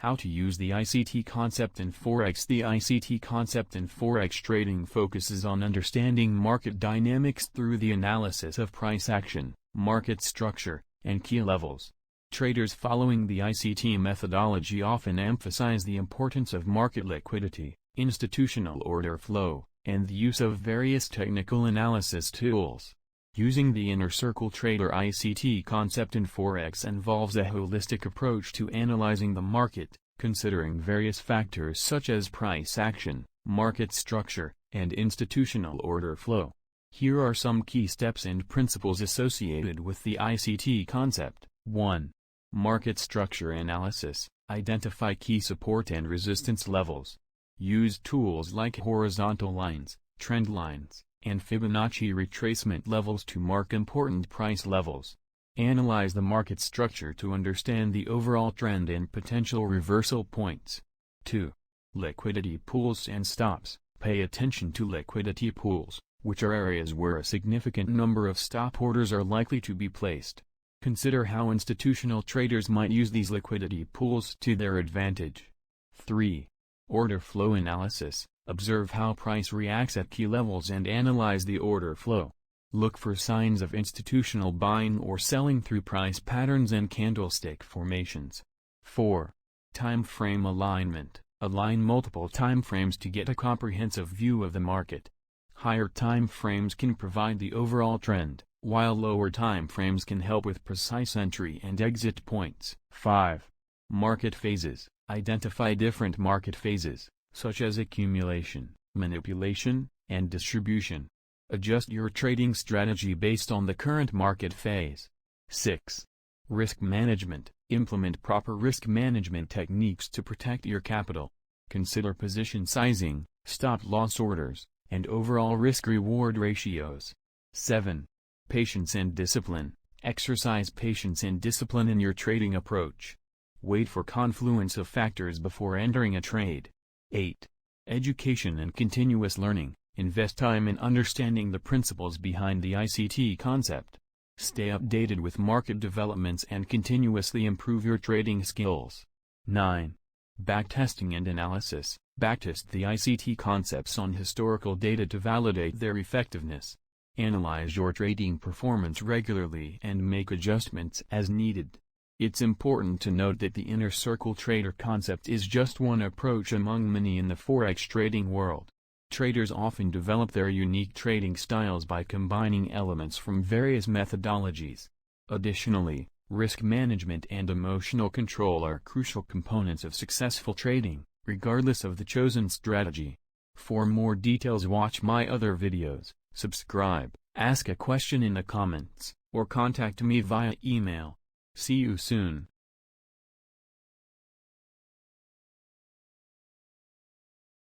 How to use the ICT concept in forex. The ICT concept in forex trading focuses on understanding market dynamics through the analysis of price action, market structure, and key levels. Traders following the ICT methodology often emphasize the importance of market liquidity, institutional order flow, and the use of various technical analysis tools. Using the Inner Circle Trader ICT concept in forex involves a holistic approach to analyzing the market, considering various factors such as price action, market structure, and institutional order flow. Here are some key steps and principles associated with the ICT concept. 1. Market structure analysis. Identify key support and resistance levels. Use tools like horizontal lines, trend lines, and Fibonacci retracement levels to mark important price levels. Analyze the market structure to understand the overall trend and potential reversal points. 2. Liquidity pools and stops. Pay attention to liquidity pools, which are areas where a significant number of stop orders are likely to be placed. Consider how institutional traders might use these liquidity pools to their advantage. 3. Order flow analysis. Observe how price reacts at key levels and analyze the order flow. Look for signs of institutional buying or selling through price patterns and candlestick formations. 4. Time frame alignment. Align multiple time frames to get a comprehensive view of the market. Higher time frames can provide the overall trend, while lower time frames can help with precise entry and exit points. 5. Market phases. Identify different market phases, such as accumulation, manipulation, and distribution. Adjust your trading strategy based on the current market phase. 6. Risk management. Implement proper risk management techniques to protect your capital. Consider position sizing, stop-loss orders, and overall risk-reward ratios. 7. Patience and discipline. Exercise patience and discipline in your trading approach. Wait for confluence of factors before entering a trade. 8. Education and continuous learning. Invest time in understanding the principles behind the ICT concept. Stay updated with market developments and continuously improve your trading skills. 9. Backtesting and analysis. Backtest the ICT concepts on historical data to validate their effectiveness. Analyze your trading performance regularly and make adjustments as needed. It's important to note that the Inner Circle Trader concept is just one approach among many in the forex trading world. Traders often develop their unique trading styles by combining elements from various methodologies. Additionally, risk management and emotional control are crucial components of successful trading, regardless of the chosen strategy. For more details, watch my other videos, subscribe, ask a question in the comments, or contact me via email. See you soon.